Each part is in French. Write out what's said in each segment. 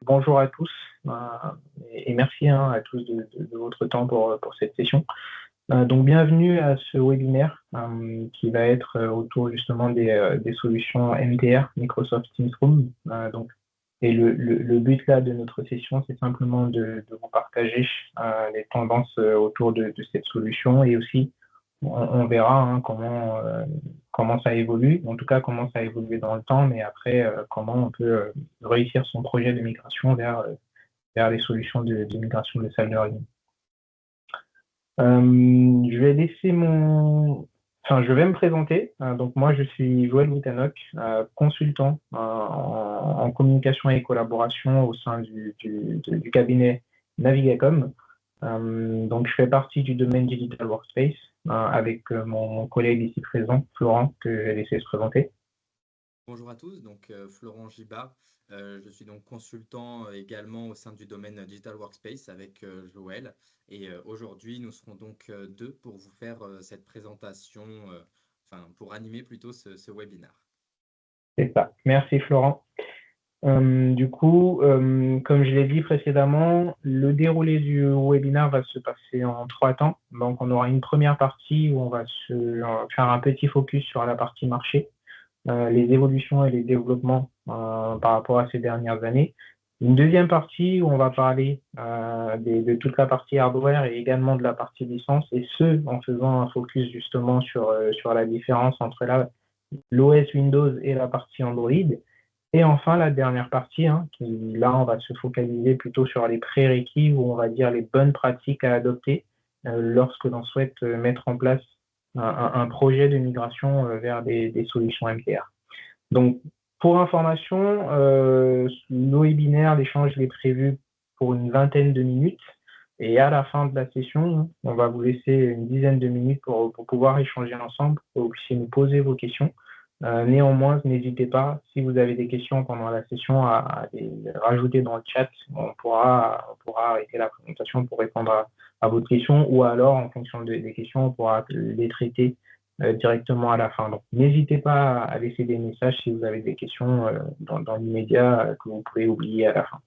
Bonjour à tous et merci à tous de votre temps pour cette session. Donc bienvenue à ce webinaire qui va être autour justement des solutions MTR, Microsoft Teams Room. Et le but là de notre session, c'est simplement de vous partager les tendances autour de cette solution et aussi on verra comment ça évolue, en tout cas comment ça a évolué dans le temps, mais après comment on peut réussir son projet de migration vers les solutions de migration de salles de réunion. Je vais me présenter. Donc moi, je suis Joël Moutanok, consultant en communication et collaboration au sein du cabinet Navigacom. Donc je fais partie du domaine Digital Workspace avec mon collègue ici présent, Florent, que je vais laisser se présenter. Bonjour à tous, donc Florent Gibard. Je suis donc consultant également au sein du domaine Digital Workspace avec Joël. Et aujourd'hui, nous serons donc deux pour vous faire cette présentation, pour animer plutôt ce webinaire. C'est ça. Merci Florent. Comme je l'ai dit précédemment, le déroulé du webinaire va se passer en 3 temps. Donc, on aura une première partie où on va faire un petit focus sur la partie marché, les évolutions et les développements par rapport à ces dernières années. Une deuxième partie où on va parler de toute la partie hardware et également de la partie licence, et ce, en faisant un focus justement sur la différence entre l'OS Windows et la partie Android. Et enfin, la dernière partie, là, on va se focaliser plutôt sur les prérequis ou on va dire les bonnes pratiques à adopter lorsque l'on souhaite mettre en place un projet de migration vers des solutions MTR. Donc, pour information, le webinaire, l'échange est prévu pour une vingtaine de minutes. Et à la fin de la session, on va vous laisser une dizaine de minutes pour pouvoir échanger ensemble, pour que vous puissiez nous poser vos questions. Néanmoins, n'hésitez pas, si vous avez des questions pendant la session, à les rajouter dans le chat. On pourra arrêter la présentation pour répondre à votre question, ou alors, en fonction des questions, on pourra les traiter directement à la fin. Donc, n'hésitez pas à laisser des messages si vous avez des questions dans l'immédiat que vous pouvez oublier à la fin.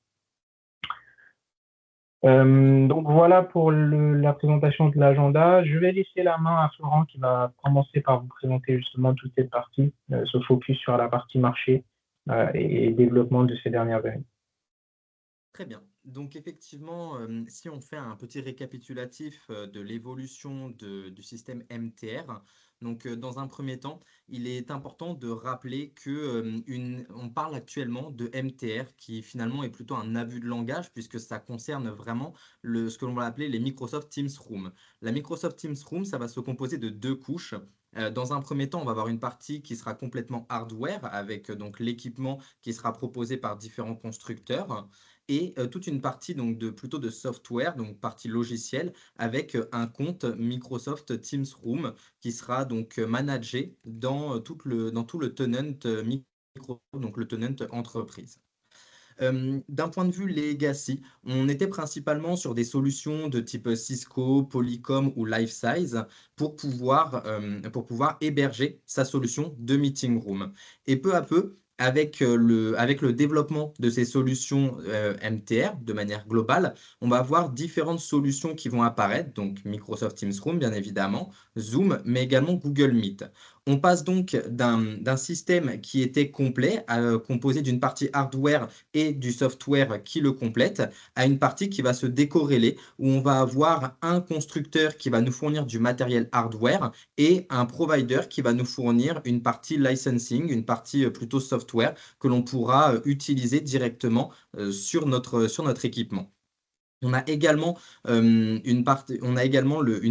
Donc voilà pour la présentation de l'agenda. Je vais laisser la main à Florent qui va commencer par vous présenter justement toute cette partie, ce focus sur la partie marché et développement de ces dernières années. Très bien. Donc effectivement, si on fait un petit récapitulatif de l'évolution du système MTR, donc dans un premier temps, il est important de rappeler que on parle actuellement de MTR qui finalement est plutôt un abus de langage puisque ça concerne vraiment ce que l'on va appeler les Microsoft Teams Room. La Microsoft Teams Room, ça va se composer de 2 couches. Dans un premier temps, on va avoir une partie qui sera complètement hardware avec donc l'équipement qui sera proposé par différents constructeurs et toute une partie donc plutôt de software, donc partie logicielle, avec un compte Microsoft Teams Room qui sera donc managé dans tout le tenant donc le tenant entreprise. D'un point de vue legacy, on était principalement sur des solutions de type Cisco, Polycom ou Lifesize pour pouvoir héberger sa solution de meeting room. Et peu à peu, avec le développement de ces solutions MTR de manière globale, on va avoir différentes solutions qui vont apparaître, donc Microsoft Teams Room bien évidemment, Zoom, mais également Google Meet. On passe donc d'un système qui était complet, composé d'une partie hardware et du software qui le complète, à une partie qui va se décorréler, où on va avoir un constructeur qui va nous fournir du matériel hardware et un provider qui va nous fournir une partie licensing, une partie plutôt software que l'on pourra utiliser directement sur notre équipement. On a également, une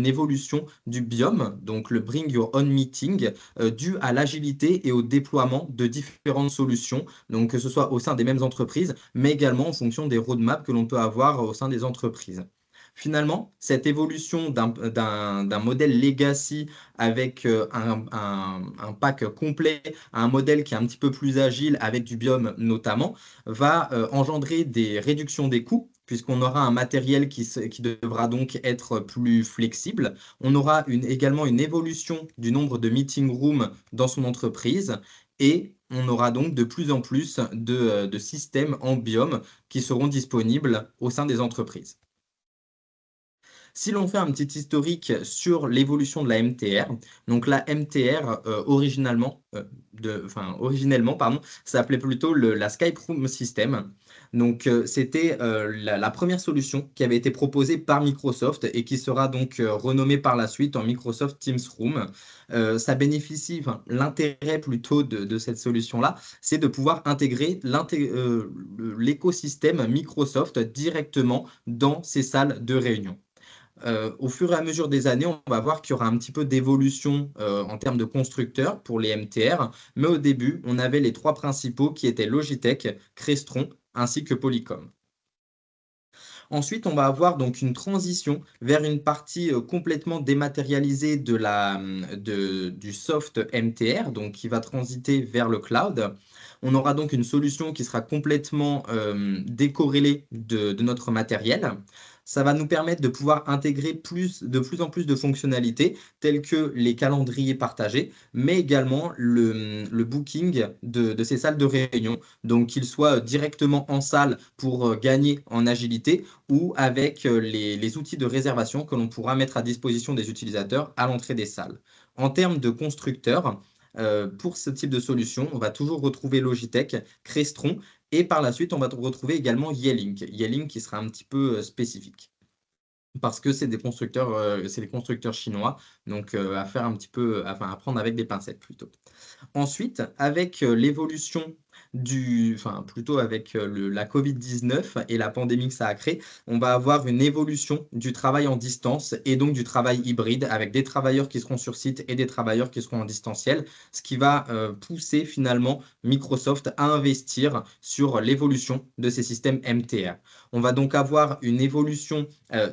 évolution du BIOM, donc le Bring Your Own Meeting, dû à l'agilité et au déploiement de différentes solutions, donc que ce soit au sein des mêmes entreprises, mais également en fonction des roadmaps que l'on peut avoir au sein des entreprises. Finalement, cette évolution d'un modèle legacy avec un pack complet à un modèle qui est un petit peu plus agile avec du BIOM notamment, va engendrer des réductions des coûts puisqu'on aura un matériel qui devra donc être plus flexible. On aura également une évolution du nombre de meeting rooms dans son entreprise et on aura donc de plus en plus de systèmes en biome qui seront disponibles au sein des entreprises. Si l'on fait un petit historique sur l'évolution de la MTR, donc la MTR originellement, pardon, ça s'appelait plutôt la Skype Room System. Donc c'était la première solution qui avait été proposée par Microsoft et qui sera donc renommée par la suite en Microsoft Teams Room. Ça bénéficie, l'intérêt plutôt de cette solution-là, c'est de pouvoir intégrer l'écosystème Microsoft directement dans ces salles de réunion. Au fur et à mesure des années, on va voir qu'il y aura un petit peu d'évolution en termes de constructeurs pour les MTR, mais au début, on avait les trois principaux qui étaient Logitech, Crestron ainsi que Polycom. Ensuite, on va avoir donc une transition vers une partie complètement dématérialisée du soft MTR, donc qui va transiter vers le cloud. On aura donc une solution qui sera complètement décorrélée de notre matériel. Ça va nous permettre de pouvoir intégrer de plus en plus de fonctionnalités telles que les calendriers partagés, mais également le booking de ces salles de réunion. Donc qu'ils soient directement en salle pour gagner en agilité ou avec les outils de réservation que l'on pourra mettre à disposition des utilisateurs à l'entrée des salles. En termes de constructeurs, pour ce type de solution, on va toujours retrouver Logitech, Crestron et par la suite, on va retrouver également Yeelink. Yeelink qui sera un petit peu spécifique parce que c'est des constructeurs chinois, donc à faire un petit peu, à prendre avec des pincettes plutôt. Ensuite, avec l'évolution plutôt avec la Covid-19 et la pandémie que ça a créé, on va avoir une évolution du travail en distance et donc du travail hybride avec des travailleurs qui seront sur site et des travailleurs qui seront en distanciel, ce qui va pousser finalement Microsoft à investir sur l'évolution de ces systèmes MTR. On va donc avoir une évolution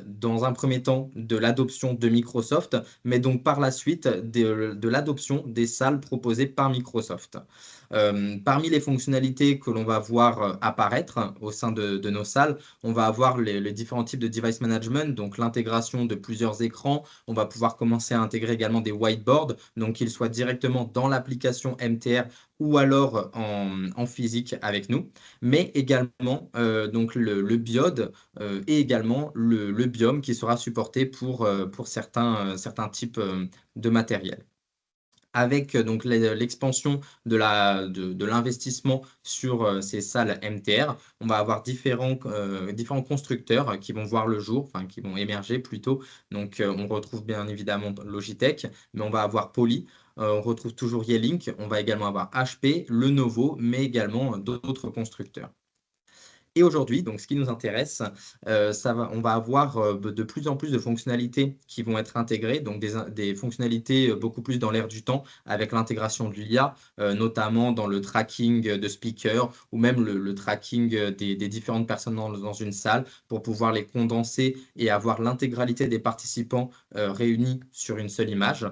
dans un premier temps de l'adoption de Microsoft, mais donc par la suite de l'adoption des salles proposées par Microsoft. Parmi les fonctionnalités que l'on va voir apparaître au sein de nos salles, on va avoir les différents types de device management, donc l'intégration de plusieurs écrans. On va pouvoir commencer à intégrer également des whiteboards, donc qu'ils soient directement dans l'application MTR ou alors en physique avec nous, mais également donc le biode et également le biome qui sera supporté pour certains types de matériel. Avec donc l'expansion de l'investissement sur ces salles MTR, on va avoir différents constructeurs qui vont voir le jour, enfin qui vont émerger plutôt. Donc on retrouve bien évidemment Logitech, mais on va avoir Poly, on retrouve toujours Yeelink, on va également avoir HP, Lenovo, mais également d'autres constructeurs. Et aujourd'hui, donc ce qui nous intéresse, on va avoir de plus en plus de fonctionnalités qui vont être intégrées, donc des fonctionnalités beaucoup plus dans l'air du temps avec l'intégration de l'IA, notamment dans le tracking de speakers ou même le tracking des différentes personnes dans une salle pour pouvoir les condenser et avoir l'intégralité des participants réunis sur une seule image.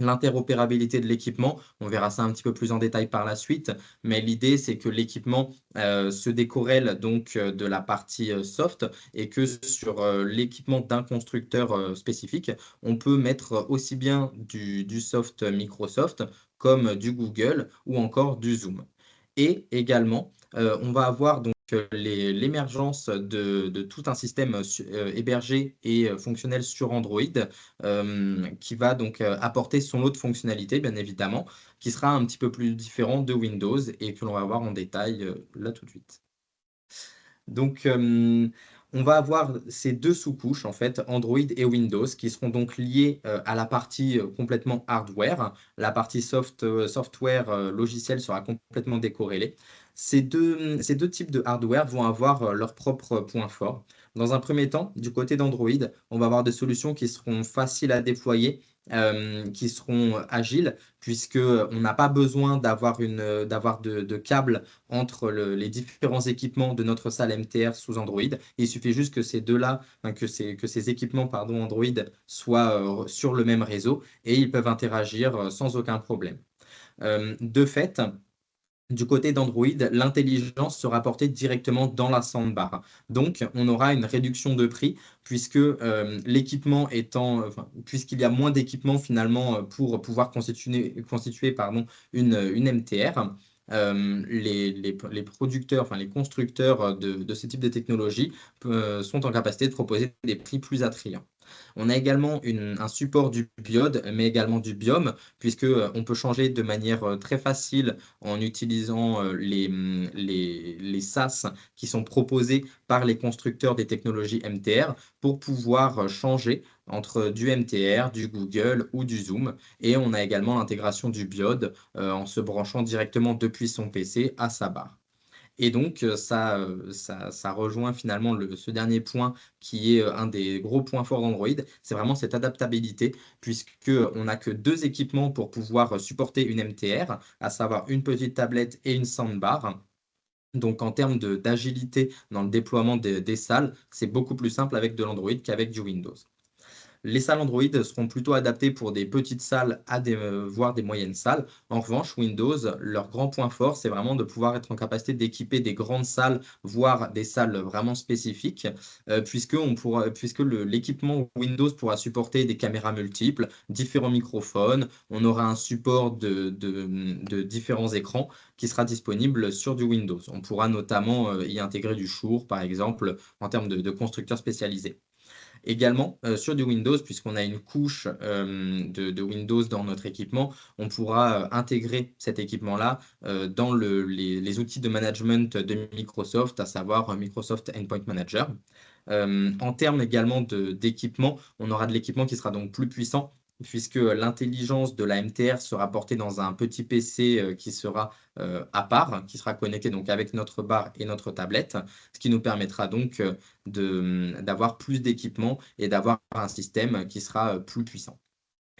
L'interopérabilité de l'équipement, on verra ça un petit peu plus en détail par la suite, mais l'idée c'est que l'équipement se décorrèle donc de la partie soft et que sur l'équipement d'un constructeur spécifique, on peut mettre aussi bien du soft Microsoft comme du Google ou encore du Zoom. Et également, on va avoir donc l'émergence de tout un système hébergé et fonctionnel sur Android qui va donc apporter son lot de fonctionnalités, bien évidemment, qui sera un petit peu plus différent de Windows et que l'on va voir en détail là tout de suite. Donc, on va avoir ces deux sous-couches, en fait, Android et Windows, qui seront donc liées à la partie complètement hardware. La partie software logiciel sera complètement décorrélée. Ces deux types de hardware vont avoir leurs propres points forts. Dans un premier temps, du côté d'Android, on va avoir des solutions qui seront faciles à déployer, qui seront agiles, puisqu'on n'a pas besoin d'avoir de câbles entre les différents équipements de notre salle MTR sous Android. Il suffit juste que ces deux-là, que ces équipements pardon, Android soient sur le même réseau et ils peuvent interagir sans aucun problème. De fait, du côté d'Android, l'intelligence sera portée directement dans la soundbar. Donc, on aura une réduction de prix puisque puisqu'il y a moins d'équipements finalement pour pouvoir constituer une MTR. les producteurs, enfin les constructeurs de ce type de technologie sont en capacité de proposer des prix plus attrayants. On a également un support du biode, mais également du biome, puisque on peut changer de manière très facile en utilisant les SAS qui sont proposés par les constructeurs des technologies MTR pour pouvoir changer entre du MTR, du Google ou du Zoom. Et on a également l'intégration du biode en se branchant directement depuis son PC à sa barre. Et donc, ça rejoint finalement ce dernier point qui est un des gros points forts d'Android, c'est vraiment cette adaptabilité, puisqu'on n'a que deux équipements pour pouvoir supporter une MTR, à savoir une petite tablette et une soundbar. Donc, en termes d'agilité dans le déploiement des salles, c'est beaucoup plus simple avec de l'Android qu'avec du Windows. Les salles Android seront plutôt adaptées pour des petites salles voire des moyennes salles. En revanche, Windows, leur grand point fort, c'est vraiment de pouvoir être en capacité d'équiper des grandes salles, voire des salles vraiment spécifiques, puisque l'équipement Windows pourra supporter des caméras multiples, différents microphones, on aura un support de différents écrans qui sera disponible sur du Windows. On pourra notamment y intégrer du Shure, par exemple, en termes de constructeurs spécialisés. Également, sur du Windows, puisqu'on a une couche de Windows dans notre équipement, on pourra intégrer cet équipement-là dans les outils de management de Microsoft, à savoir Microsoft Endpoint Manager. En termes également d'équipement, on aura de l'équipement qui sera donc plus puissant, puisque l'intelligence de la MTR sera portée dans un petit PC qui sera à part, qui sera connecté donc avec notre barre et notre tablette, ce qui nous permettra donc d'avoir plus d'équipements et d'avoir un système qui sera plus puissant.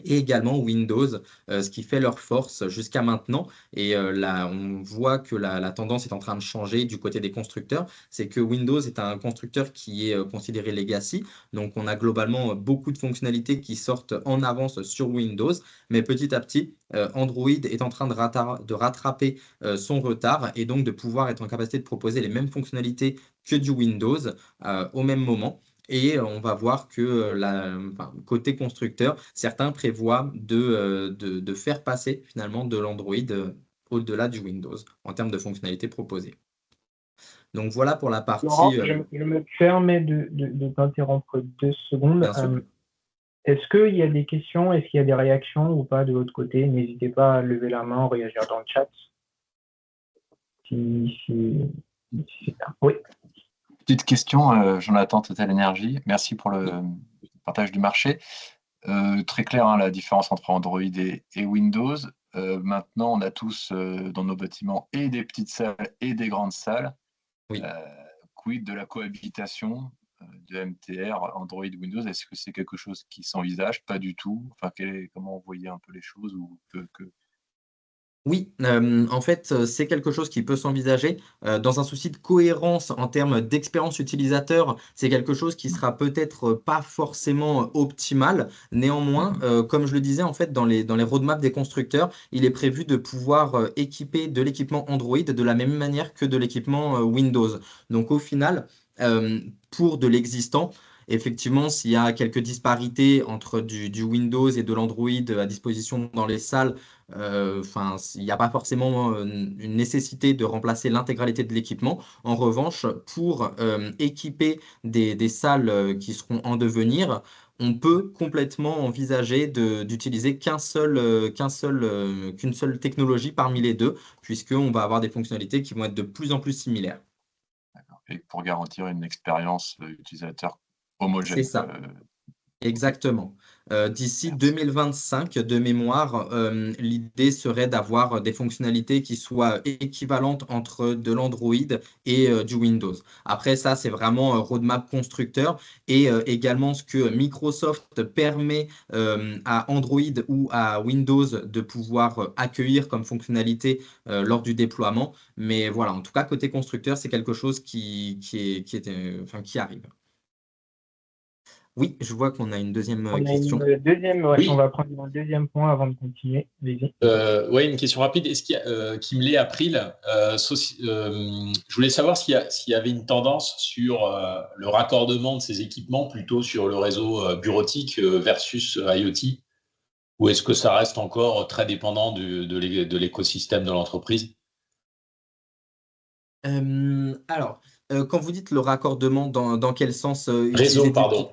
Et également Windows, ce qui fait leur force jusqu'à maintenant, et là on voit que la tendance est en train de changer du côté des constructeurs, c'est que Windows est un constructeur qui est considéré legacy, donc on a globalement beaucoup de fonctionnalités qui sortent en avance sur Windows, mais petit à petit, Android est en train de rattraper son retard et donc de pouvoir être en capacité de proposer les mêmes fonctionnalités que du Windows au même moment. Et on va voir que côté constructeur, certains prévoient de faire passer finalement de l'Android au-delà du Windows en termes de fonctionnalités proposées. Donc voilà pour la Laurent, partie. je me permets de t'interrompre 2 secondes. Bien sûr. Est-ce qu'il y a des questions? Est-ce qu'il y a des réactions ou pas de votre côté? N'hésitez pas à lever la main, réagir dans le chat. Si c'est ça. Oui. Petite question, Jonathan Total Energy. Merci pour le partage du marché. Très clair, hein, la différence entre Android et Windows. Maintenant, on a tous dans nos bâtiments et des petites salles et des grandes salles. Oui. Quid de la cohabitation de MTR, Android, Windows? Est-ce que c'est quelque chose qui s'envisage? Pas du tout. Enfin, comment vous voyez un peu les choses ou Oui, en fait, c'est quelque chose qui peut s'envisager, dans un souci de cohérence en termes d'expérience utilisateur, c'est quelque chose qui sera peut-être pas forcément optimal. Néanmoins, comme je le disais, en fait, dans les roadmaps des constructeurs, il est prévu de pouvoir, équiper de l'équipement Android de la même manière que de l'équipement, Windows. Donc au final, pour de l'existant, effectivement, s'il y a quelques disparités entre du Windows et de l'Android à disposition dans les salles, il n'y a pas forcément une nécessité de remplacer l'intégralité de l'équipement. En revanche, pour équiper des salles qui seront en devenir, on peut complètement envisager d'utiliser qu'une seule technologie parmi les deux, puisqu'on va avoir des fonctionnalités qui vont être de plus en plus similaires. Et pour garantir une expérience utilisateur C'est homogène. ça. Exactement. D'ici Merci. 2025, de mémoire, l'idée serait d'avoir des fonctionnalités qui soient équivalentes entre de l'Android et du Windows. Après ça, c'est vraiment roadmap constructeur et également ce que Microsoft permet à Android ou à Windows de pouvoir accueillir comme fonctionnalité lors du déploiement. Mais voilà, en tout cas, côté constructeur, c'est quelque chose qui arrive. Oui, je vois qu'on a une deuxième On a question. une deuxième, ouais, Oui. on va prendre un deuxième point avant de continuer. Vas-y. Oui, une question rapide. Est-ce qu'il y a, Kim Lee April, je voulais savoir s'il y avait une tendance sur le raccordement de ces équipements plutôt sur le réseau bureautique versus IoT, ou est-ce que ça reste encore très dépendant de l'écosystème de l'entreprise? Alors, quand vous dites le raccordement, dans quel sens utiliser Réseau, du... pardon.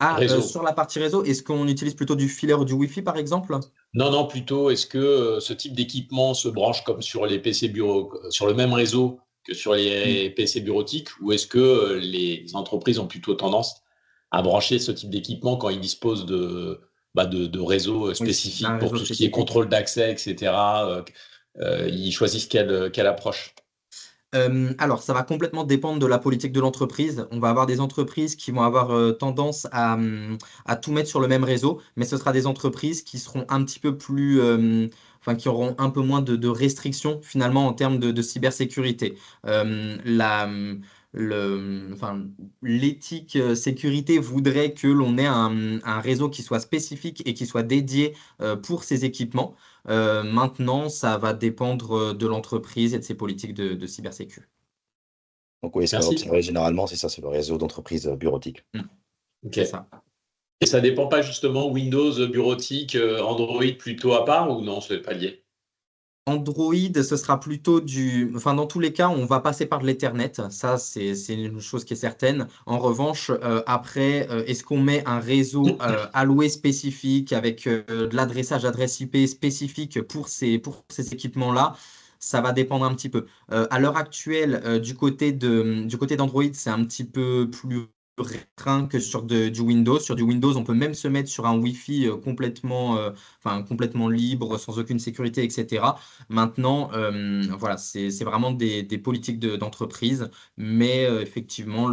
Ah, Réseau. sur la partie réseau, est-ce qu'on utilise plutôt du filaire ou du Wi-Fi par exemple? Non, non, plutôt, est-ce que ce type d'équipement se branche comme sur les PC bureaux, sur le même réseau que sur les PC bureautiques, ou est-ce que les entreprises ont plutôt tendance à brancher ce type d'équipement quand ils disposent de réseaux Oui, d'un spécifiques pour réseau tout ce qui est spécifique. contrôle d'accès, etc. Ils choisissent quelle approche? Alors, ça va complètement dépendre de la politique de l'entreprise. On va avoir des entreprises qui vont avoir tendance à tout mettre sur le même réseau, mais ce sera des entreprises qui seront un petit peu plus, enfin, qui auront un peu moins de restrictions finalement en termes de cybersécurité. Enfin, l'éthique sécurité voudrait que l'on ait un réseau qui soit spécifique et qui soit dédié pour ces équipements. Maintenant, ça va dépendre de l'entreprise et de ses politiques de cybersécu. Donc oui, ce qu'on va Merci. observer généralement, c'est ça, c'est le réseau d'entreprises bureautiques. Ok. C'est ça. Et ça dépend pas justement Windows bureautique, Android plutôt à part, ou non, c'est pas lié? Android, ce sera plutôt du... Enfin, dans tous les cas, on va passer par de l'Ethernet. Ça, c'est une chose qui est certaine. En revanche, après, est-ce qu'on met un réseau alloué spécifique avec de l'adressage adresse IP spécifique pour ces équipements-là? Ça va dépendre un petit peu. À l'heure actuelle, du côté d'Android, c'est un petit peu plus restreint que sur du Windows. Sur du Windows, on peut même se mettre sur un Wi-Fi enfin, complètement libre, sans aucune sécurité, etc. Maintenant, voilà, c'est vraiment des politiques d'entreprise, mais effectivement,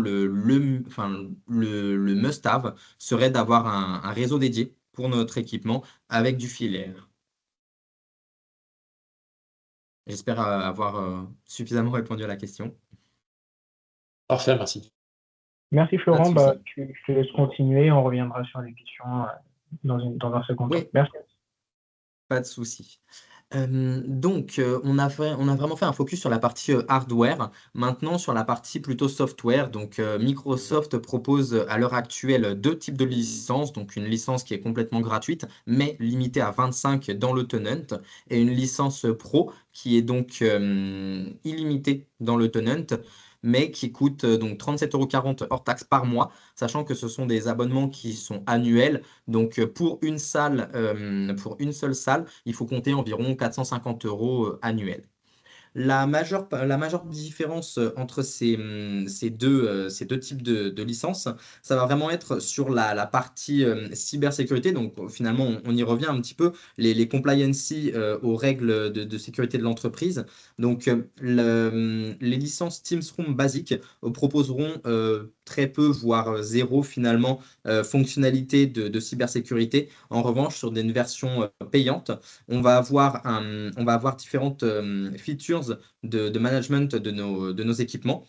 enfin, le must-have serait d'avoir un réseau dédié pour notre équipement avec du filaire. J'espère avoir suffisamment répondu à la question. Parfait, merci. Merci Pas de Florent, souci. je te laisse continuer, on reviendra sur les questions dans un second temps. Oui, Merci. pas de souci. Donc, on a vraiment fait un focus sur la partie hardware. Maintenant, sur la partie plutôt software. Donc, Microsoft propose à l'heure actuelle deux types de licences. Donc, une licence qui est complètement gratuite, mais limitée à 25 dans le tenant, et une licence pro qui est donc illimitée dans le tenant, mais qui coûte donc 37,40 € hors taxe par mois, sachant que ce sont des abonnements qui sont annuels. Donc, pour une seule salle, il faut compter environ 450 € annuels. La majeure différence entre ces deux types de licences, ça va vraiment être sur la partie cybersécurité. Donc, finalement, on y revient un petit peu, les compliancy aux règles de sécurité de l'entreprise. Donc, les licences Teams Room basiques proposeront très peu, voire zéro finalement, fonctionnalité de cybersécurité. En revanche, sur des versions payantes, on va avoir différentes features de management de nos équipements,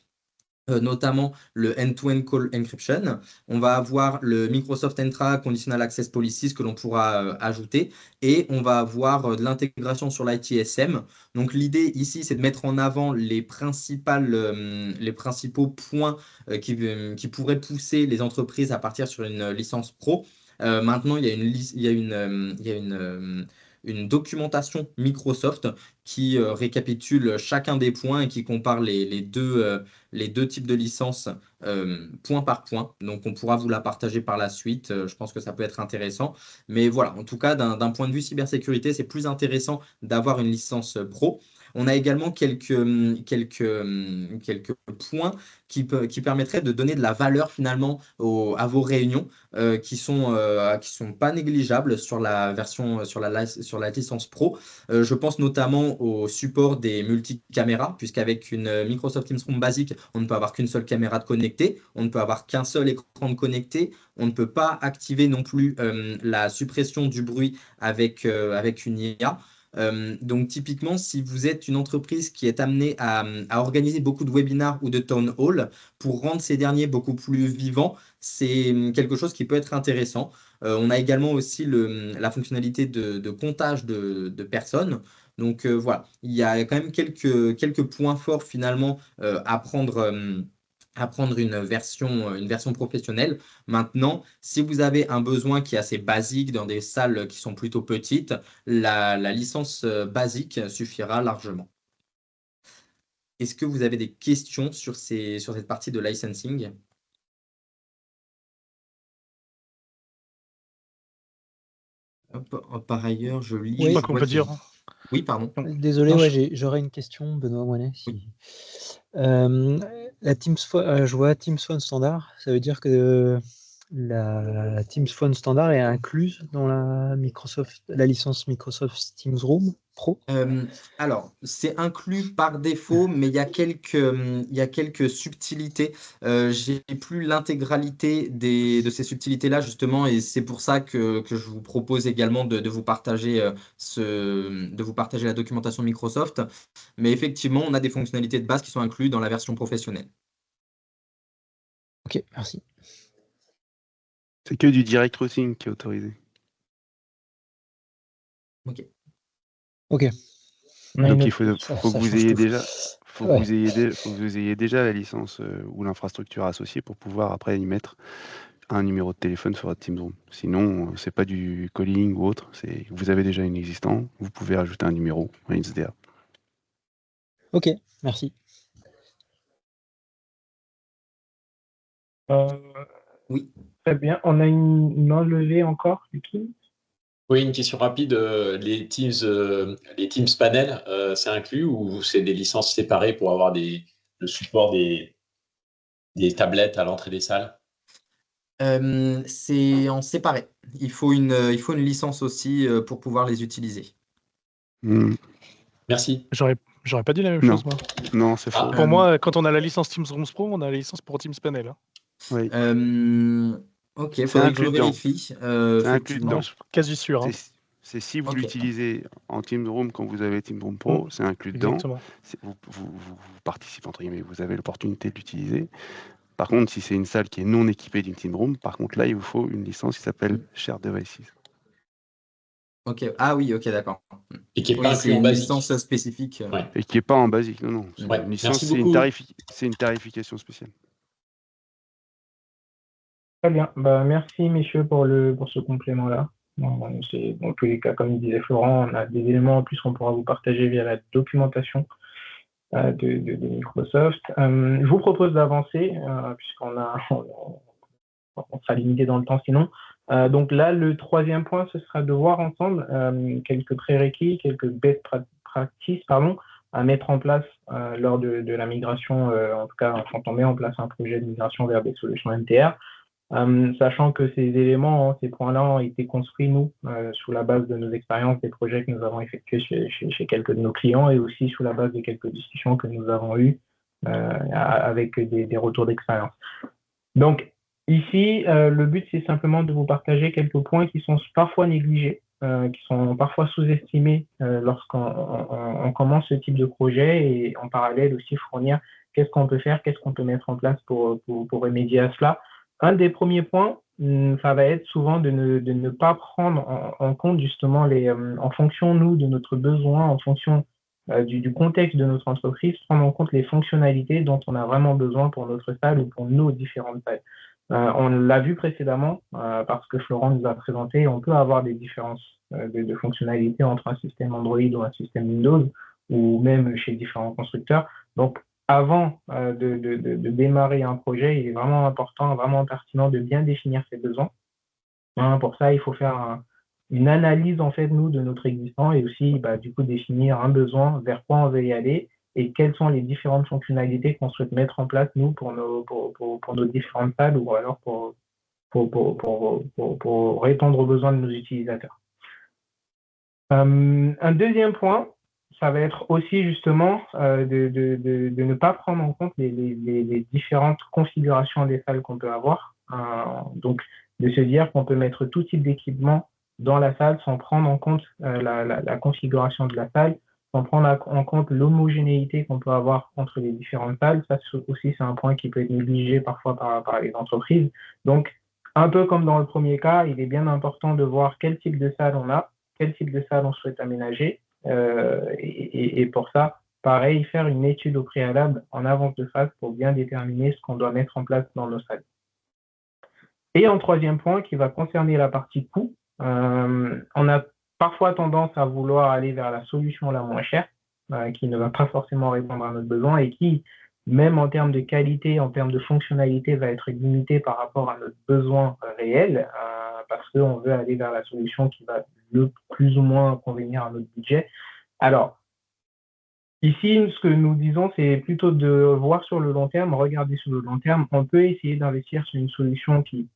notamment le end-to-end call encryption. On va avoir le Microsoft Entra Conditional Access Policies que l'on pourra ajouter, et on va avoir de l'intégration sur l'ITSM. Donc l'idée ici, c'est de mettre en avant les principaux points qui pourraient pousser les entreprises à partir sur une licence pro. Maintenant, il y a une documentation Microsoft qui récapitule chacun des points et qui compare les deux types de licences point par point. Donc, on pourra vous la partager par la suite. Je pense que ça peut être intéressant. Mais voilà, en tout cas, d'un point de vue cybersécurité, c'est plus intéressant d'avoir une licence pro. On a également quelques points qui permettraient de donner de la valeur finalement à vos réunions, qui sont pas négligeables sur la version, sur la licence pro. Je pense notamment au support des multicaméras, puisqu'avec une Microsoft Teams Room basique, on ne peut avoir qu'une seule caméra de connectée, on ne peut avoir qu'un seul écran de connecté, on ne peut pas activer non plus la suppression du bruit avec une IA. Donc typiquement, si vous êtes une entreprise qui est amenée à organiser beaucoup de webinars ou de town hall, pour rendre ces derniers beaucoup plus vivants, c'est quelque chose qui peut être intéressant. On a également aussi la fonctionnalité de comptage de personnes. Donc voilà, il y a quand même quelques points forts finalement à prendre une version professionnelle. Maintenant, si vous avez un besoin qui est assez basique dans des salles qui sont plutôt petites, la licence basique suffira largement. Est-ce que vous avez des questions sur cette partie de licensing? Hop, par ailleurs, je lis. Oui. Je Quoi qu'on vois peut qu'il- dire. Oui, pardon. Désolé, Non, ouais, j'aurais une question, Benoît Moinet. Oui. La Teams Phone, je vois Teams Phone standard, ça veut dire que la Teams Phone standard est incluse dans la licence Microsoft Teams Room Pro. Alors, c'est inclus par défaut, mais il y a quelques subtilités. J'ai plus l'intégralité de ces subtilités-là, justement, et c'est pour ça que je vous propose également de vous partager de vous partager la documentation Microsoft. Mais effectivement, on a des fonctionnalités de base qui sont incluses dans la version professionnelle. Ok, merci. C'est que du direct routing qui est autorisé. Ok. Ok. Donc il faut Ça que vous change ayez tout. déjà, Ouais. faut que vous ayez déjà la licence ou l'infrastructure associée pour pouvoir après y mettre un numéro de téléphone sur votre Teams Room. Sinon, c'est pas du calling ou autre. Vous avez déjà une existant. Vous pouvez rajouter un numéro, un SDA. Ok, merci. Oui. Très bien. On a une main levée encore, Lucky. Oui, une question rapide. Les Teams Panel, c'est inclus ou c'est des licences séparées pour avoir le support des tablettes à l'entrée des salles? C'est en séparé. Il faut une licence aussi pour pouvoir les utiliser. Merci. J'aurais pas dit la même Non. chose, moi. Non, c'est faux. Pour moi, quand on a la licence Teams Rooms Pro, on a la licence pour Teams Panel. Oui. Ok, il faudrait que je inclus dedans. vérifie. C'est inclus Effectivement. dedans. Je suis quasi sûr. Hein. C'est si vous Ok. l'utilisez en Teams Room quand vous avez Teams Room Pro, c'est inclus dedans. Exactement. Vous participez, entre guillemets, vous avez l'opportunité de l'utiliser. Par contre, si c'est une salle qui est non équipée d'une Teams Room, par contre, là, il vous faut une licence qui s'appelle Shared Devices. Ok. Ah oui, ok, d'accord. Et qui n'est Oui, pas c'est inclus en une basique. licence spécifique. Ouais. Et qui n'est pas en basique, non. C'est Ouais, une licence, merci beaucoup. c'est une tarification spéciale. Très bien. Bah, merci, messieurs, pour ce complément-là. Dans tous les cas, comme disait Florent, on a des éléments en plus qu'on pourra vous partager via la documentation de Microsoft. Je vous propose d'avancer, puisqu'on sera limité dans le temps sinon. Donc là, le troisième point, ce sera de voir ensemble quelques prérequis, quelques best practices, à mettre en place lors de la migration, en tout cas quand on met en place un projet de migration vers des solutions MTR. Sachant que ces éléments, ces points-là ont été construits, nous, sous la base de nos expériences, des projets que nous avons effectués chez quelques de nos clients et aussi sous la base de quelques discussions que nous avons eues avec des retours d'expérience. Donc, ici, le but, c'est simplement de vous partager quelques points qui sont parfois négligés, qui sont parfois sous-estimés lorsqu'on commence ce type de projet et en parallèle aussi fournir qu'est-ce qu'on peut faire, qu'est-ce qu'on peut mettre en place pour remédier à cela. Un des premiers points, ça va être souvent de ne pas prendre en compte justement en fonction, nous, de notre besoin, en fonction du contexte de notre entreprise, prendre en compte les fonctionnalités dont on a vraiment besoin pour notre salle ou pour nos différentes salles. On l'a vu précédemment parce que Florent nous a présenté, on peut avoir des différences de fonctionnalités entre un système Android ou un système Windows ou même chez différents constructeurs. Donc, avant de démarrer un projet, il est vraiment important, vraiment pertinent de bien définir ses besoins. Pour ça, il faut faire une analyse, en fait, nous, de notre existant et aussi, du coup, définir un besoin, vers quoi on veut y aller et quelles sont les différentes fonctionnalités qu'on souhaite mettre en place, nous, pour nos différentes salles ou alors pour répondre aux besoins de nos utilisateurs. Un deuxième point, ça va être aussi justement de ne pas prendre en compte les différentes configurations des salles qu'on peut avoir. Donc, de se dire qu'on peut mettre tout type d'équipement dans la salle sans prendre en compte la configuration de la salle, sans prendre en compte l'homogénéité qu'on peut avoir entre les différentes salles. Ça aussi, c'est un point qui peut être négligé parfois par les entreprises. Donc, un peu comme dans le premier cas, il est bien important de voir quel type de salle on a, quel type de salle on souhaite aménager. Et pour ça, pareil, faire une étude au préalable en avance de phase pour bien déterminer ce qu'on doit mettre en place dans nos salles. Et en troisième point, qui va concerner la partie coût, on a parfois tendance à vouloir aller vers la solution la moins chère. qui ne va pas forcément répondre à notre besoin et qui, même en termes de qualité, en termes de fonctionnalité, va être limité par rapport à notre besoin réel, parce qu'on veut aller vers la solution qui va le plus ou moins convenir à notre budget. Alors, ici, ce que nous disons, c'est plutôt de voir sur le long terme, regarder sur le long terme. On peut essayer d'investir sur une solution qui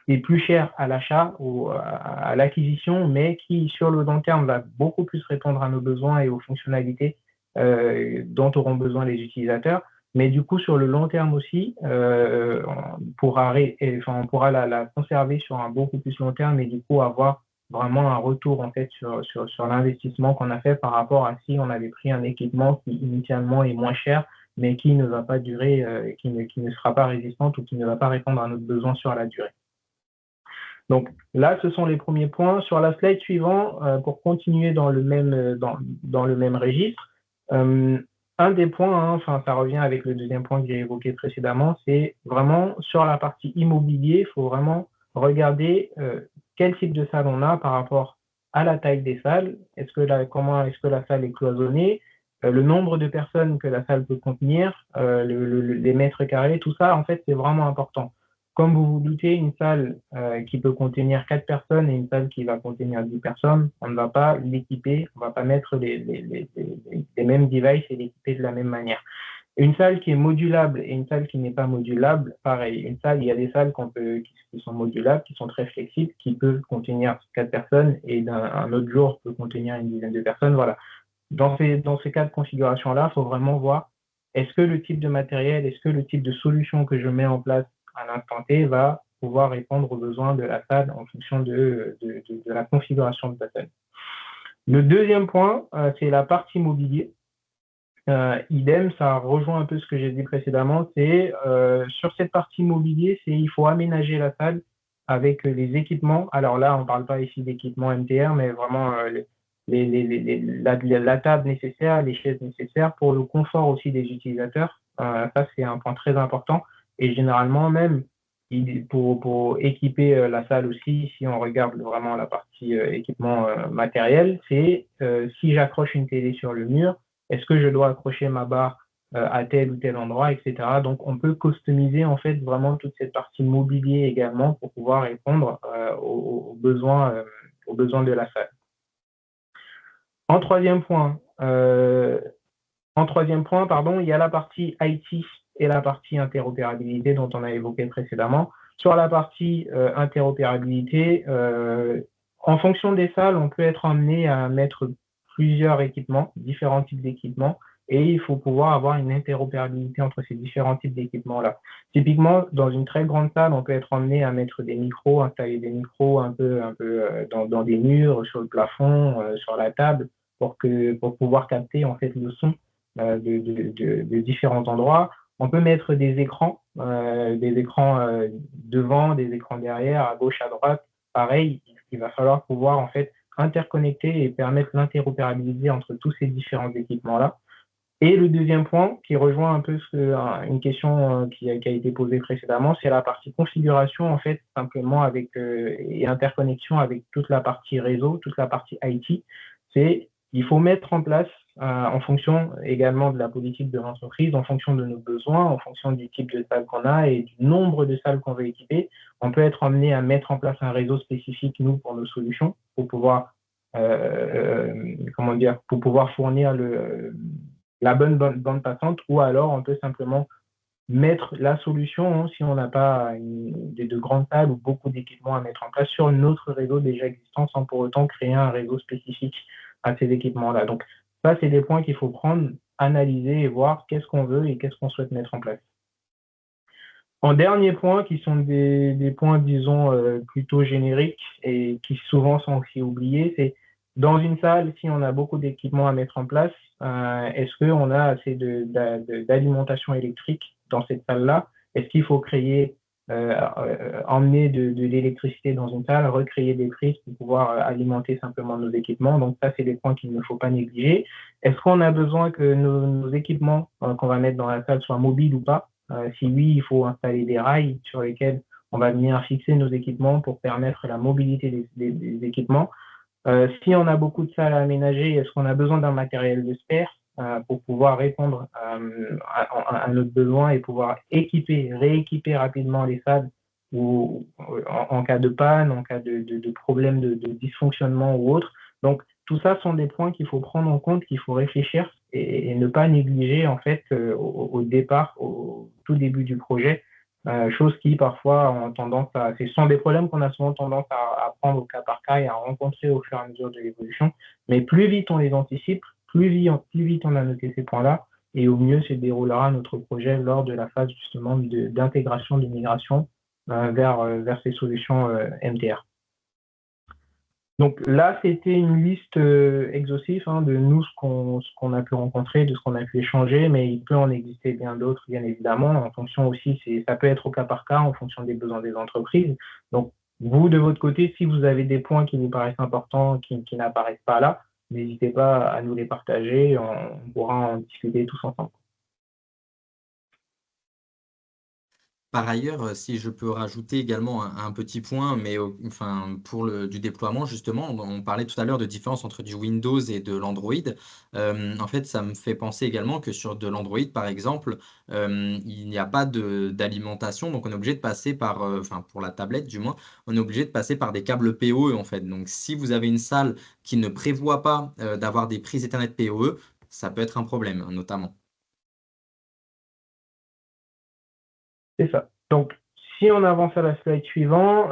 est plus chère à l'achat ou à l'acquisition, mais qui, sur le long terme, va beaucoup plus répondre à nos besoins et aux fonctionnalités dont auront besoin les utilisateurs. Mais du coup, sur le long terme aussi, on pourra la conserver sur un beaucoup plus long terme et du coup avoir vraiment un retour en fait sur l'investissement qu'on a fait par rapport à si on avait pris un équipement qui initialement est moins cher, mais qui ne va pas durer, qui ne sera pas résistante ou qui ne va pas répondre à notre besoin sur la durée. Donc là, ce sont les premiers points. Sur la slide suivante, pour continuer dans le même registre, un des points, ça revient avec le deuxième point que j'ai évoqué précédemment, c'est vraiment sur la partie immobilier, il faut vraiment regarder quel type de salle on a par rapport à la taille des salles. Comment est-ce que la salle est cloisonnée, le nombre de personnes que la salle peut contenir, les mètres carrés, tout ça, en fait, c'est vraiment important. Comme vous vous doutez, une salle qui peut contenir 4 personnes et une salle qui va contenir 10 personnes, on ne va pas l'équiper, on ne va pas mettre les mêmes devices et l'équiper de la même manière. Une salle qui est modulable et une salle qui n'est pas modulable, pareil. Il y a des salles qui sont modulables, qui sont très flexibles, qui peuvent contenir 4 personnes et un autre jour peut contenir une dizaine de personnes. Voilà. Dans ces cas de configuration-là, il faut vraiment voir est-ce que le type de matériel, est-ce que le type de solution que je mets en place à l'instant T va pouvoir répondre aux besoins de la salle en fonction de la configuration de la salle. Le deuxième point, c'est la partie mobilier. Idem, ça rejoint un peu ce que j'ai dit précédemment, c'est sur cette partie mobilier, il faut aménager la salle avec les équipements. Alors là, on ne parle pas ici d'équipements MTR, mais vraiment la table nécessaire, les chaises nécessaires pour le confort aussi des utilisateurs. Ça, c'est un point très important. Et généralement, même pour équiper la salle aussi, si on regarde vraiment la partie équipement matériel, c'est si j'accroche une télé sur le mur, est-ce que je dois accrocher ma barre à tel ou tel endroit, etc. Donc, on peut customiser en fait vraiment toute cette partie mobilier également pour pouvoir répondre aux besoins de la salle. En troisième point, il y a la partie IT et la partie interopérabilité dont on a évoqué précédemment. Sur la partie interopérabilité, en fonction des salles, on peut être amené à mettre plusieurs équipements, différents types d'équipements, et il faut pouvoir avoir une interopérabilité entre ces différents types d'équipements-là. Typiquement, dans une très grande salle, on peut être amené à mettre des micros, installer des micros un peu dans des murs, sur le plafond, sur la table, pour pouvoir capter en fait le son de différents endroits. On peut mettre des écrans devant, des écrans derrière, à gauche, à droite. Pareil, il va falloir pouvoir en fait interconnecter et permettre l'interopérabilité entre tous ces différents équipements-là. Et le deuxième point, qui rejoint un peu une question qui a été posée précédemment, c'est la partie configuration, en fait, simplement et interconnexion avec toute la partie réseau, toute la partie IT. Il faut mettre en place, en fonction également de la politique de l'entreprise, en fonction de nos besoins, en fonction du type de salle qu'on a et du nombre de salles qu'on veut équiper, on peut être amené à mettre en place un réseau spécifique, nous, pour nos solutions, pour pouvoir, pour pouvoir fournir la bonne bande passante, ou alors on peut simplement mettre la solution, si on n'a pas de grandes salles ou beaucoup d'équipements à mettre en place, sur notre réseau déjà existant sans pour autant créer un réseau spécifique à ces équipements-là. Donc ça, c'est des points qu'il faut prendre, analyser et voir qu'est-ce qu'on veut et qu'est-ce qu'on souhaite mettre en place. En dernier point, qui sont des points, disons, plutôt génériques et qui souvent sont aussi oubliés, c'est dans une salle, si on a beaucoup d'équipements à mettre en place, est-ce qu'on a assez d'alimentation électrique dans cette salle-là? Est-ce qu'il faut emmener de l'électricité dans une salle, recréer des prises pour pouvoir alimenter simplement nos équipements? Donc ça, c'est des points qu'il ne faut pas négliger. Est-ce qu'on a besoin que nos équipements qu'on va mettre dans la salle soient mobiles ou pas? Si oui, il faut installer des rails sur lesquels on va venir fixer nos équipements pour permettre la mobilité des équipements. Si on a beaucoup de salles à aménager, est-ce qu'on a besoin d'un matériel de spare? pour pouvoir répondre à notre besoin et pouvoir rééquiper rapidement les SAD ou en cas de panne, en cas de problème de dysfonctionnement ou autre. Donc, tout ça sont des points qu'il faut prendre en compte, qu'il faut réfléchir et ne pas négliger en fait au départ, au tout début du projet, chose qui parfois ont tendance ce sont des problèmes qu'on a souvent tendance à prendre au cas par cas et à rencontrer au fur et à mesure de l'évolution. Mais plus vite on les anticipe, plus vite on a noté ces points-là, et au mieux se déroulera notre projet lors de la phase justement d'intégration, de migration vers ces solutions MTR. Donc là, c'était une liste exhaustive de nous, ce qu'on a pu rencontrer, de ce qu'on a pu échanger, mais il peut en exister bien d'autres, bien évidemment, en fonction aussi, ça peut être au cas par cas, en fonction des besoins des entreprises. Donc, vous, de votre côté, si vous avez des points qui vous paraissent importants, qui n'apparaissent pas là, n'hésitez pas à nous les partager, on pourra en discuter tous ensemble. Par ailleurs, si je peux rajouter également un petit point, mais pour du déploiement, justement, on parlait tout à l'heure de différence entre du Windows et de l'Android. En fait, ça me fait penser également que sur de l'Android, par exemple, il n'y a pas d'alimentation, donc on est obligé de passer par, pour la tablette du moins, on est obligé de passer par des câbles PoE en fait. Donc si vous avez une salle qui ne prévoit pas d'avoir des prises Ethernet PoE, ça peut être un problème, notamment. C'est ça. Donc, si on avance à la slide suivante,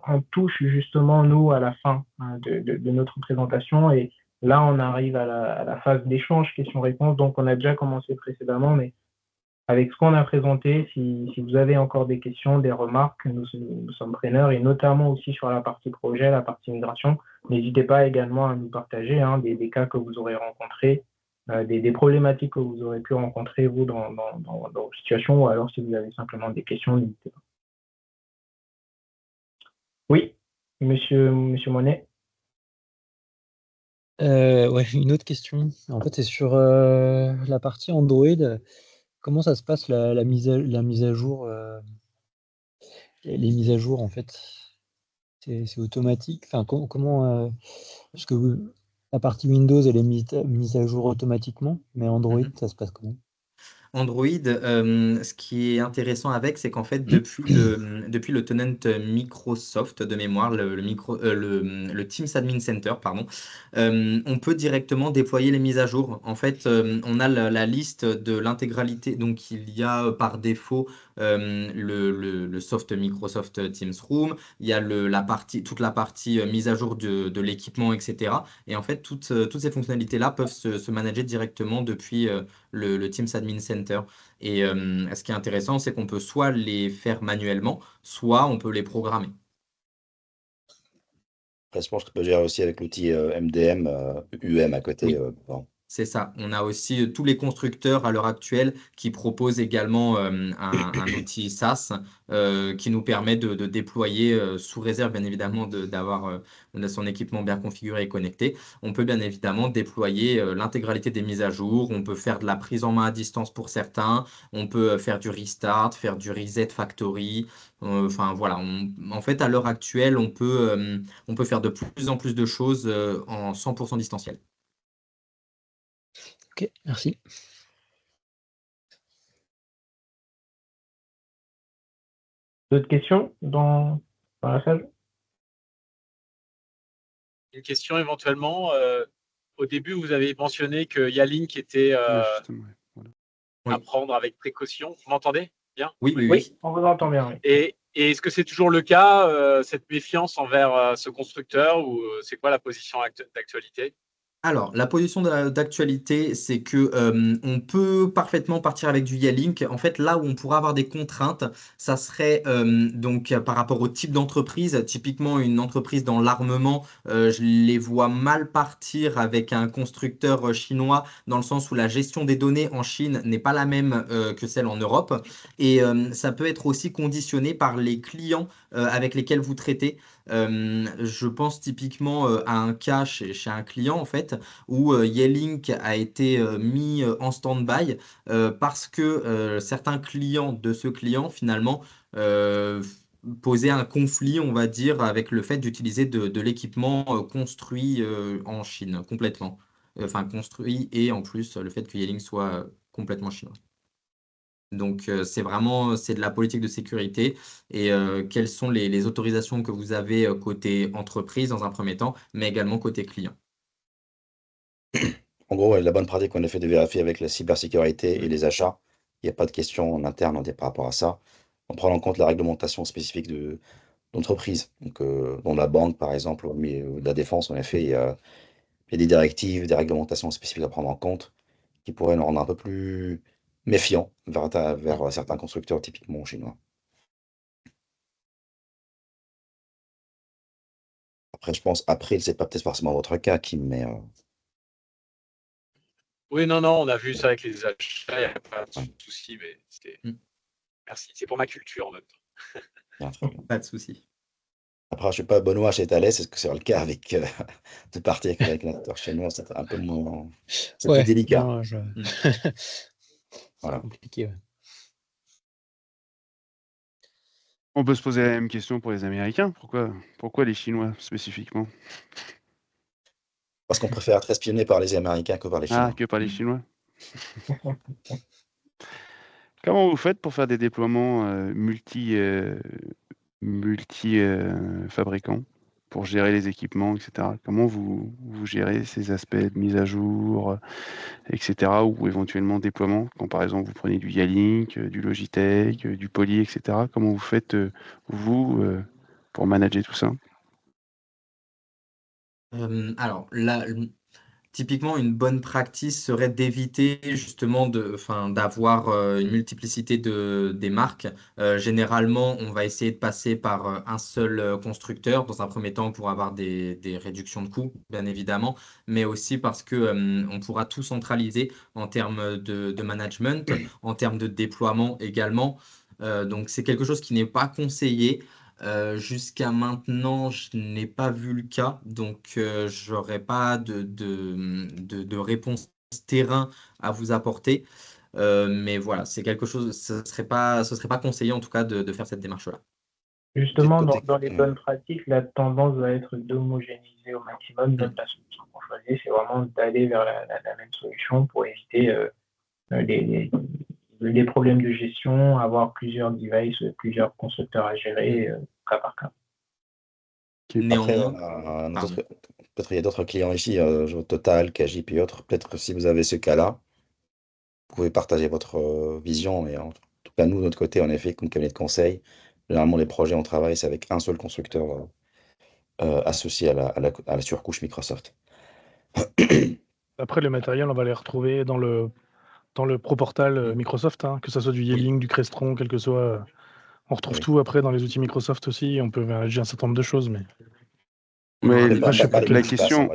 on touche justement, nous, à la fin de notre présentation. Et là, on arrive à la phase d'échange, questions-réponses. Donc, on a déjà commencé précédemment, mais avec ce qu'on a présenté, si vous avez encore des questions, des remarques, nous sommes preneurs, et notamment aussi sur la partie projet, la partie migration, n'hésitez pas également à nous partager des cas que vous aurez rencontrés, des problématiques que vous aurez pu rencontrer, vous, dans vos situations, ou alors si vous avez simplement des questions, n'hésitez pas. Oui, monsieur Monet. Ouais, une autre question. En fait, c'est sur la partie Android. Comment ça se passe la mise à jour, les mises à jour en fait? C'est automatique? Enfin, comment parce que la partie Windows, elle est mise à jour automatiquement, mais Android, ça se passe comment? Android, ce qui est intéressant avec, c'est qu'en fait, depuis le tenant Microsoft de mémoire, le Teams Admin Center, pardon, on peut directement déployer les mises à jour. En fait, on a la liste de l'intégralité. Donc, il y a par défaut le soft Microsoft Teams Room, il y a toute la partie mise à jour de l'équipement, etc. Et en fait, toutes ces fonctionnalités-là peuvent se manager directement depuis le Teams Admin Center. Et ce qui est intéressant, c'est qu'on peut soit les faire manuellement, soit on peut les programmer. Après, je pense qu'on peut gérer aussi avec l'outil MDM, UM à côté. Oui. Bon. C'est ça. On a aussi tous les constructeurs à l'heure actuelle qui proposent également un outil SaaS qui nous permet de déployer, sous réserve bien évidemment d'avoir son équipement bien configuré et connecté. On peut bien évidemment déployer l'intégralité des mises à jour. On peut faire de la prise en main à distance pour certains. On peut faire du restart, faire du reset factory. Enfin voilà. En fait, à l'heure actuelle, on peut faire de plus en plus de choses en 100% distanciel. Ok, merci. D'autres questions dans la salle? Une question éventuellement. Au début, vous avez mentionné que Yalink était à prendre avec précaution. Vous m'entendez bien? Oui. On vous entend bien. Oui. Et est-ce que c'est toujours le cas, cette méfiance envers ce constructeur, ou c'est quoi la position d'actualité? Alors, la position d'actualité, c'est que on peut parfaitement partir avec du Yalink. En fait, là où on pourra avoir des contraintes, ça serait donc par rapport au type d'entreprise. Typiquement, une entreprise dans l'armement, je les vois mal partir avec un constructeur chinois, dans le sens où la gestion des données en Chine n'est pas la même que celle en Europe. Et ça peut être aussi conditionné par les clients avec lesquels vous traitez. Je pense typiquement à un cas chez un client en fait où Yelink a été mis en stand-by parce que certains clients de ce client finalement posaient un conflit, on va dire, avec le fait d'utiliser de l'équipement construit en Chine complètement. construit, et en plus le fait que Yeeling soit complètement chinois. Donc c'est de la politique de sécurité, et quelles sont les autorisations que vous avez côté entreprise dans un premier temps, mais également côté client. En gros, la bonne pratique qu'on a fait de vérifier avec la cybersécurité et les achats, il n'y a pas de question en interne par rapport à ça. On prend en compte la réglementation spécifique d'entreprise. Donc, dans la banque, par exemple, mais de la défense, en effet, il y a des directives, des réglementations spécifiques à prendre en compte qui pourraient nous rendre un peu plus méfiants vers certains constructeurs typiquement chinois. Après, je pense, April, c'est pas peut-être forcément votre cas, Kim, mais Oui, non, on a vu ça avec les achats, il n'y a pas de souci, mais merci, c'est pour ma culture en même temps. bien, très bien. Pas de souci. Après, je ne sais pas, Benoît chez Thales, est-ce que c'est le cas avec de partir avec un acteur chinois? C'est un peu moins. C'est plus délicat. Non, Voilà. C'est compliqué. Ouais. On peut se poser la même question pour les Américains. Pourquoi les Chinois spécifiquement? Parce qu'on préfère être espionné par les Américains que par les Chinois. Ah, que par les Chinois. Comment vous faites pour faire des déploiements multi-fabricants, pour gérer les équipements, etc. Comment vous gérez ces aspects de mise à jour, etc. ou éventuellement déploiement, quand par exemple vous prenez du Yeeling, du Logitech, du Poly, etc. Comment vous faites, vous, pour manager tout ça? Alors là, typiquement, une bonne pratique serait d'éviter justement d'avoir une multiplicité des marques. Généralement, on va essayer de passer par un seul constructeur dans un premier temps pour avoir des réductions de coûts, bien évidemment, mais aussi parce que on pourra tout centraliser en termes de management, en termes de déploiement également. Donc, c'est quelque chose qui n'est pas conseillé. Jusqu'à maintenant, je n'ai pas vu le cas, donc j'aurais pas de réponse terrain à vous apporter. Mais voilà, c'est quelque chose, ce serait pas conseillé en tout cas de faire cette démarche-là. Justement, dans les bonnes pratiques, la tendance va être d'homogénéiser au maximum. Notre la solution qu'on choisit, c'est vraiment d'aller vers la même solution pour éviter les problèmes de gestion, avoir plusieurs devices, plusieurs constructeurs à gérer, cas par cas. Après, Pardon. peut-être il y a d'autres clients ici, Total, Kajip et autres. Peut-être que si vous avez ce cas-là, vous pouvez partager votre vision. Mais en tout cas, nous, de notre côté, en effet, comme cabinet de conseil, généralement, les projets, on travaille, c'est avec un seul constructeur associé à la surcouche Microsoft. Après, le matériel, on va les retrouver dans le pro-portal Microsoft, hein, que ce soit du Yeeling, du Crestron, quel que soit. On retrouve tout après dans les outils Microsoft aussi. On peut manager un certain nombre de choses, mais. Mais la question,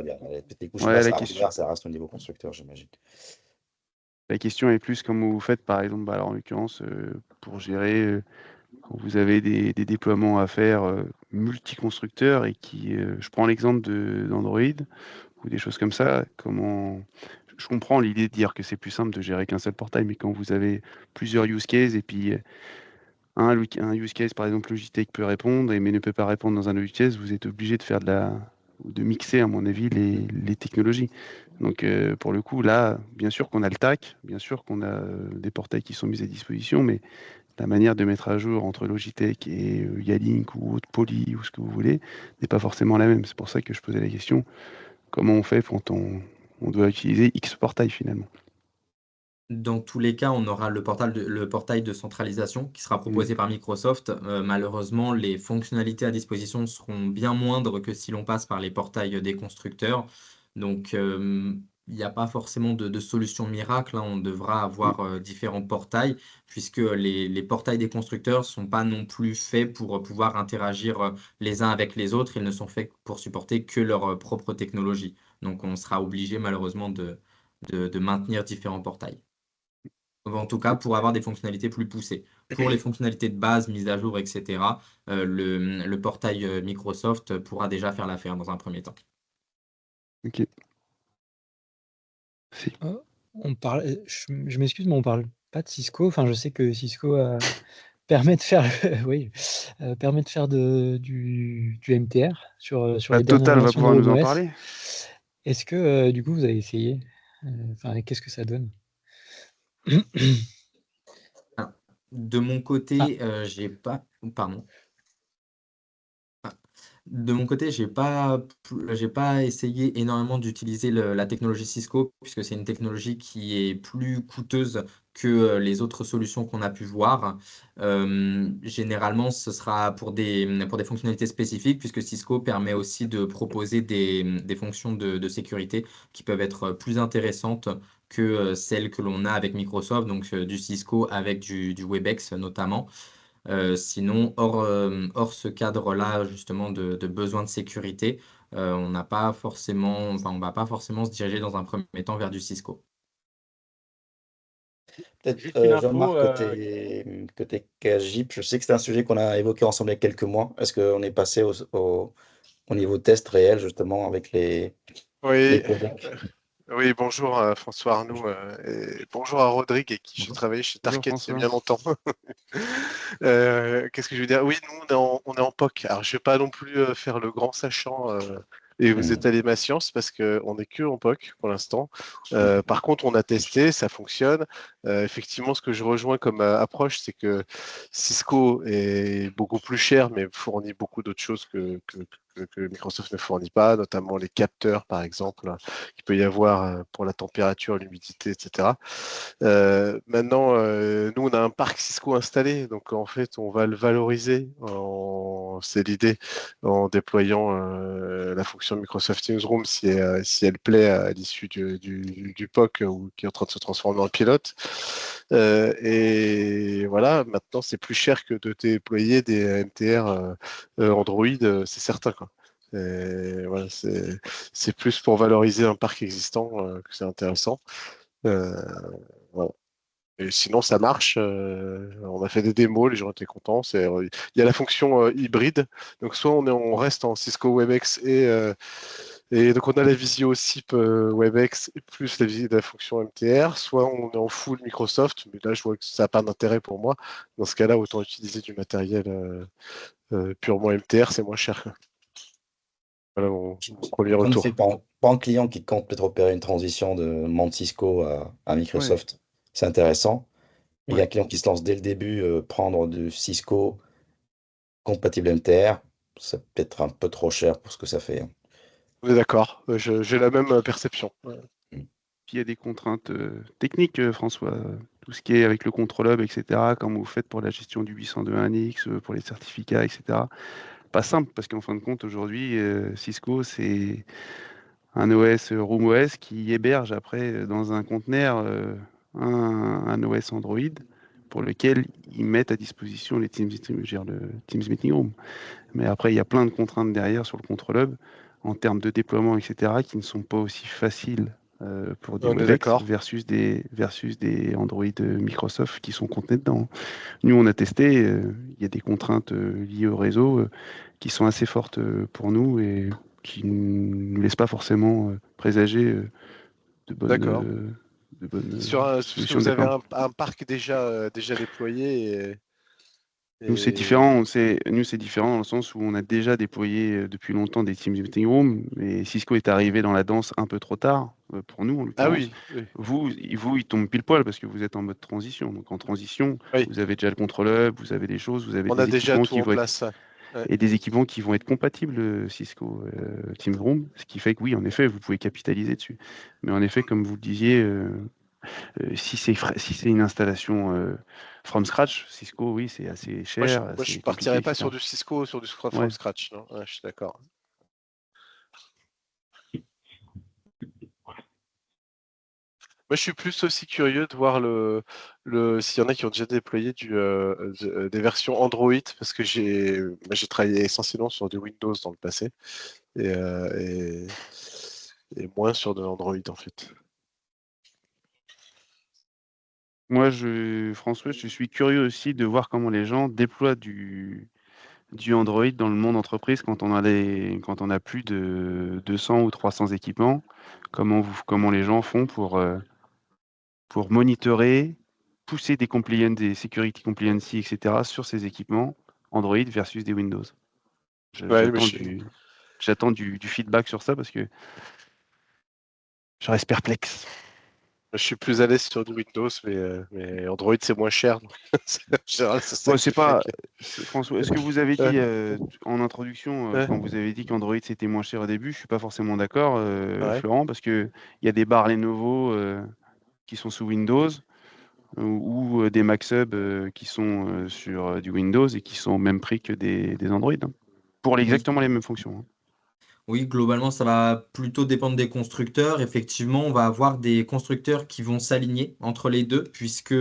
les couches basses hardware, ça reste au niveau constructeur, j'imagine. La question est plus comment vous faites, par exemple, alors en l'occurrence, pour gérer quand vous avez des déploiements à faire multi-constructeurs et qui, je prends l'exemple d'Android ou des choses comme ça, comment. Je comprends l'idée de dire que c'est plus simple de gérer qu'un seul portail, mais quand vous avez plusieurs use cases et puis un use case, par exemple, Logitech peut répondre, mais ne peut pas répondre dans un use case, vous êtes obligé de mixer, à mon avis, les technologies. Donc, pour le coup, là, bien sûr qu'on a le TAC, bien sûr qu'on a des portails qui sont mis à disposition, mais la manière de mettre à jour entre Logitech et Yeeling ou autre Poly ou ce que vous voulez n'est pas forcément la même. C'est pour ça que je posais la question, comment on fait quand on doit utiliser X portail finalement? Dans tous les cas, on aura le portail de centralisation qui sera proposé par Microsoft. Malheureusement, les fonctionnalités à disposition seront bien moindres que si l'on passe par les portails des constructeurs. Donc, il n'y a pas forcément de solution miracle, hein. On devra avoir différents portails, puisque les portails des constructeurs ne sont pas non plus faits pour pouvoir interagir les uns avec les autres. Ils ne sont faits pour supporter que leur propre technologie. Donc, on sera obligé malheureusement de maintenir différents portails. En tout cas, pour avoir des fonctionnalités plus poussées. Pour les fonctionnalités de base, mise à jour, etc., le portail Microsoft pourra déjà faire l'affaire dans un premier temps. Ok. On parle, je m'excuse, mais on parle pas de Cisco. Enfin, je sais que Cisco permet de faire, permet de faire du MTR sur les dernières Total va versions de pouvoir nous en Chrome OS. parler. Est-ce que du coup vous avez essayé qu'est-ce que ça donne? De mon côté, j'ai pas. Pardon. De mon côté, j'ai pas essayé énormément d'utiliser la technologie Cisco, puisque c'est une technologie qui est plus coûteuse que les autres solutions qu'on a pu voir. Généralement, ce sera pour des fonctionnalités spécifiques, puisque Cisco permet aussi de proposer des fonctions de sécurité qui peuvent être plus intéressantes que celles que l'on a avec Microsoft, donc du Cisco avec du Webex notamment. Sinon, hors ce cadre-là, justement, de besoin de sécurité, on n'a pas forcément, enfin, on va pas forcément se diriger dans un premier temps vers du Cisco. Peut-être, Juste une info. Jean-Marc, côté KGIP, je sais que c'est un sujet qu'on a évoqué ensemble il y a quelques mois. Est-ce qu'on est passé au niveau test réel, justement, avec les Oui, codecs? oui, bonjour François Arnoux et bonjour à Rodrigue avec qui j'ai travaillé chez Bonjour, Target il y a François. bien longtemps. Qu'est-ce que je veux dire? Oui, nous on est en POC. Alors je vais pas non plus faire le grand sachant et vous étaler ma science parce qu'on n'est que en POC pour l'instant. Par contre, on a testé, ça fonctionne. Effectivement, ce que je rejoins comme approche, c'est que Cisco est beaucoup plus cher, mais fournit beaucoup d'autres choses que Microsoft ne fournit pas, notamment les capteurs, par exemple, qu'il peut y avoir pour la température, l'humidité, etc. Maintenant, nous, on a un parc Cisco installé, donc en fait, on va le valoriser, c'est l'idée, en déployant la fonction Microsoft Teams Room si elle plaît à l'issue du POC ou qui est en train de se transformer en pilote. Et voilà, maintenant, c'est plus cher que de déployer des MTR Android, c'est certain, quoi. Voilà, c'est plus pour valoriser un parc existant que c'est intéressant. Voilà. Et sinon, ça marche. On a fait des démos, les gens étaient contents. Il y a la fonction hybride. Donc, soit on reste en Cisco WebEx et donc on a la visio SIP WebEx et plus la fonction MTR, soit on est en full Microsoft. Mais là, je vois que ça n'a pas d'intérêt pour moi. Dans ce cas-là, autant utiliser du matériel purement MTR, c'est moins cher. Voilà mon premier Comme retour. c'est pas un client qui compte peut-être opérer une transition de monde Cisco à Microsoft, c'est intéressant. Il y a un client qui se lance dès le début, prendre du Cisco compatible MTR, ça peut être un peu trop cher pour ce que ça fait, hein. On est d'accord. J'ai la même perception. Puis il y a des contraintes techniques, François. Tout ce qui est avec le control hub, etc. Comment vous faites pour la gestion du 802.1x, pour les certificats, etc. Pas simple, parce qu'en fin de compte, aujourd'hui, Cisco, c'est un OS Room OS qui héberge après dans un conteneur un OS Android pour lequel ils mettent à disposition le Teams Meeting Room. Mais après, il y a plein de contraintes derrière sur le control hub en termes de déploiement, etc., qui ne sont pas aussi faciles pour du WebEx versus des Android Microsoft qui sont contenus dedans. Nous, on a testé, il y a des contraintes liées au réseau qui sont assez fortes pour nous et qui ne nous laissent pas forcément présager de bonnes solutions. Vous avez un parc déjà déployé Nous, c'est différent. Nous, c'est différent dans le sens où on a déjà déployé depuis longtemps des Teams Meeting Room, et Cisco est arrivé dans la danse un peu trop tard pour nous, en l'occurrence. Ah oui. Vous, il tombe pile poil parce que vous êtes en mode transition. Donc, en transition, vous avez déjà le control hub, vous avez des choses, vous avez des équipements qui vont être et des équipements qui vont être compatibles Cisco Teams Room, ce qui fait que oui, en effet, vous pouvez capitaliser dessus. Mais en effet, comme vous le disiez, si c'est une installation from scratch, Cisco, oui, c'est assez cher. Moi, je ne partirais pas sur du Cisco, sur du from scratch. Non, je suis d'accord. Moi, je suis plus aussi curieux de voir s'il y en a qui ont déjà déployé des versions Android, parce que j'ai travaillé essentiellement sur du Windows dans le passé, et moins sur de Android, en fait. Moi, François, je suis curieux aussi de voir comment les gens déploient du Android dans le monde entreprise quand on a plus de 200 ou 300 équipements. Comment les gens font pour monitorer, pousser des security compliancy, etc. sur ces équipements Android versus des Windows. J'attends du feedback sur ça parce que Je reste perplexe. Je suis plus à l'aise sur du Windows, mais Android, c'est moins cher. Donc, en général, c'est ça Bon, qui c'est fait pas. que- François, est-ce que vous avez dit en introduction, Ouais. quand vous avez dit qu'Android c'était moins cher au début, je suis pas forcément d'accord, Ouais. Florent, parce que il y a des barres Lenovo qui sont sous Windows ou des Maxhub qui sont sur du Windows et qui sont au même prix que des Android, hein, pour exactement les mêmes fonctions. Hein. Oui, globalement, ça va plutôt dépendre des constructeurs. Effectivement, on va avoir des constructeurs qui vont s'aligner entre les deux, puisque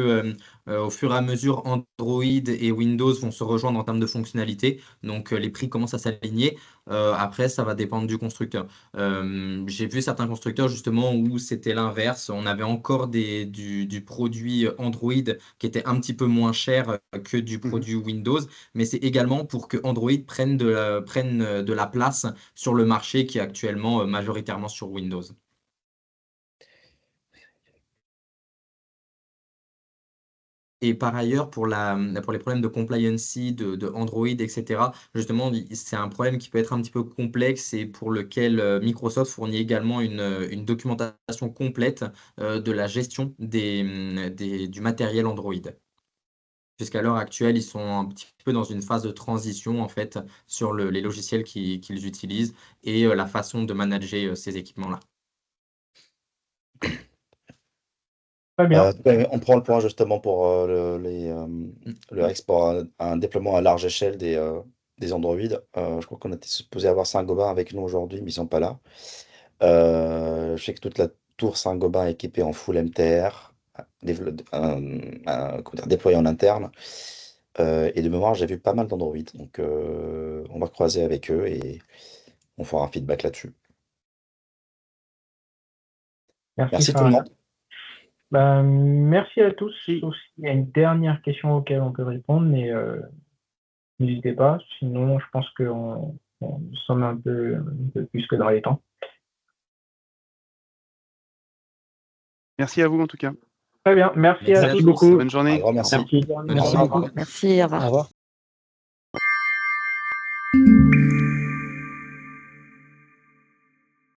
au fur et à mesure, Android et Windows vont se rejoindre en termes de fonctionnalité. Donc, les prix commencent à s'aligner. Après, ça va dépendre du constructeur. J'ai vu certains constructeurs justement où c'était l'inverse. On avait encore du produit Android qui était un petit peu moins cher que du produit Windows, mais c'est également pour que Android prenne de la place sur le marché qui est actuellement majoritairement sur Windows. Et par ailleurs, pour les problèmes de compliance de Android, etc., justement, c'est un problème qui peut être un petit peu complexe et pour lequel Microsoft fournit également une documentation complète de la gestion du matériel Android. Puisqu'à l'heure actuelle, ils sont un petit peu dans une phase de transition en fait sur les logiciels qu'ils utilisent et la façon de manager ces équipements-là. Très bien. On prend le point justement pour le export, un déploiement à large échelle des Android. Je crois qu'on était supposé avoir Saint-Gobain avec nous aujourd'hui, mais ils sont pas là. Je sais que toute la tour Saint-Gobain est équipée en full MTR, déployé en interne. Et de mémoire, j'ai vu pas mal d'Android. Donc, on va croiser avec eux et on fera un feedback là-dessus. Merci tout le monde. Merci à tous. Sauf s'il y a une dernière question auquel on peut répondre, mais n'hésitez pas. Sinon, je pense qu'on sommes un peu plus que dans les temps. Merci à vous en tout cas. Très bien. Merci à tous tous. beaucoup. Bonne journée. Alors, merci. Merci. Merci beaucoup. Merci, au revoir. Au revoir.